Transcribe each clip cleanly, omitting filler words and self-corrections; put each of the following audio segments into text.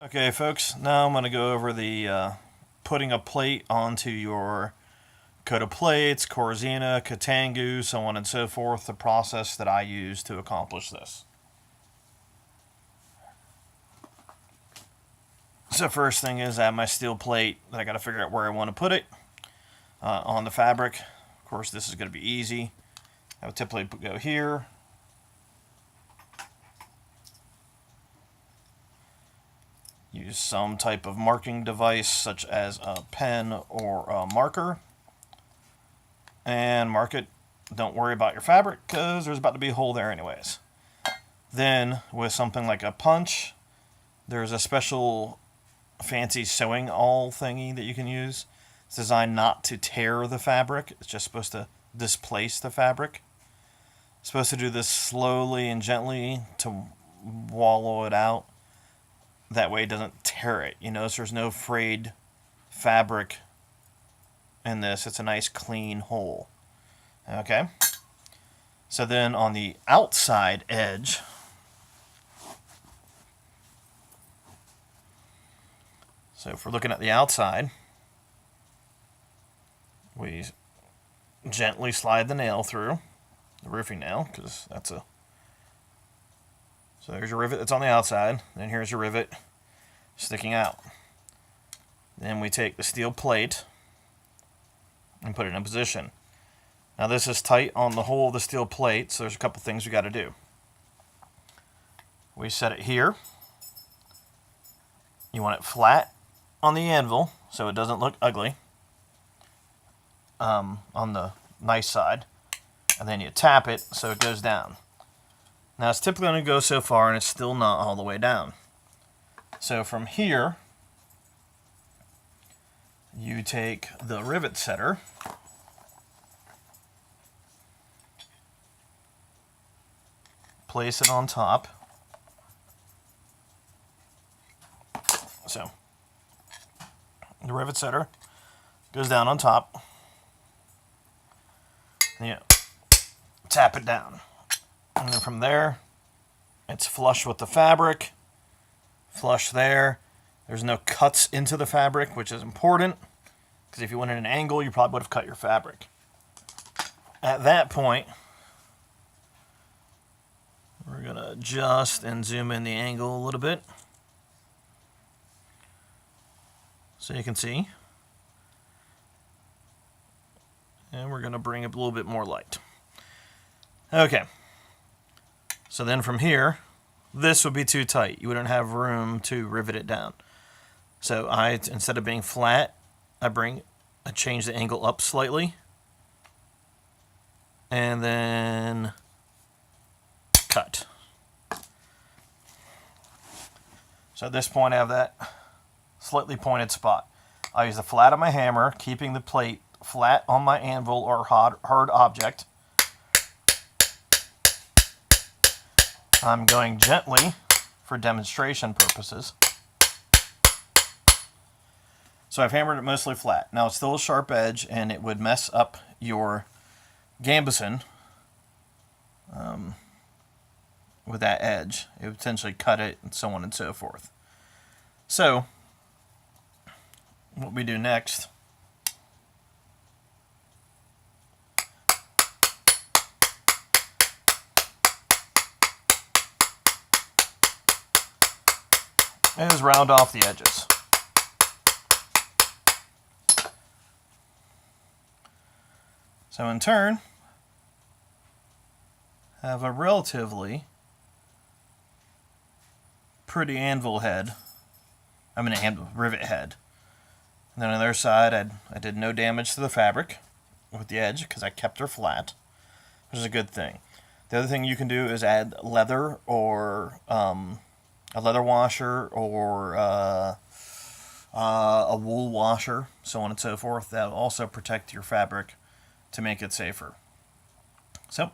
Okay, folks, now I'm going to go over the putting a plate onto your coat of plates, Corzina, Katangu, so on and so forth, the process that I use to accomplish this. So first thing is I have my steel plate that I got to figure out where I want to put it on the fabric. Of course, this is going to be easy. I would typically go here. Use some type of marking device such as a pen or a marker and mark it. Don't worry about your fabric because there's about to be a hole there anyways. Then with something like a punch, there's a special fancy sewing awl thingy that you can use. It's designed not to tear the fabric. It's just supposed to displace the fabric. It's supposed to do this slowly and gently to wallow it out. That way it doesn't tear it. You notice there's no frayed fabric in this. It's a nice clean hole. Okay. So then on the outside edge, so if we're looking at the outside, we gently slide the nail through, the roofing nail, because that's a... So there's your rivet that's on the outside. Then here's your rivet sticking out. Then we take the steel plate and put it in position. Now this is tight on the whole of the steel plate, so there's a couple things we got to do. We set it here. You want it flat on the anvil so it doesn't look ugly on the nice side. And then you tap it so it goes down. Now it's typically going to go so far and it's still not all the way down. So from here, you take the rivet setter, place it on top. So the rivet setter goes down on top. And you tap it down. And then from there, it's flush with the fabric. Flush there. There's no cuts into the fabric, which is important. Because if you went at an angle, you probably would have cut your fabric. At that point, we're going to adjust and zoom in the angle a little bit. So you can see. And we're going to bring up a little bit more light. Okay. So then from here, this would be too tight. You wouldn't have room to rivet it down. So instead of being flat, I change the angle up slightly. And then cut. So at this point I have that slightly pointed spot. I use the flat of my hammer, keeping the plate flat on my anvil or hard object. I'm going gently for demonstration purposes. So I've hammered it mostly flat. Now it's still a sharp edge and it would mess up your gambeson with that edge. It would potentially cut it and so on and so forth. So what we do next is round off the edges. So in turn, have a relatively pretty anvil head. Rivet head. And then on the other side, I did no damage to the fabric with the edge because I kept her flat, which is a good thing. The other thing you can do is add leather or a leather washer or a wool washer, so on and so forth. That will also protect your fabric to make it safer. So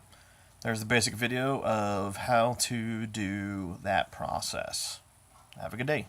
there's the basic video of how to do that process. Have a good day.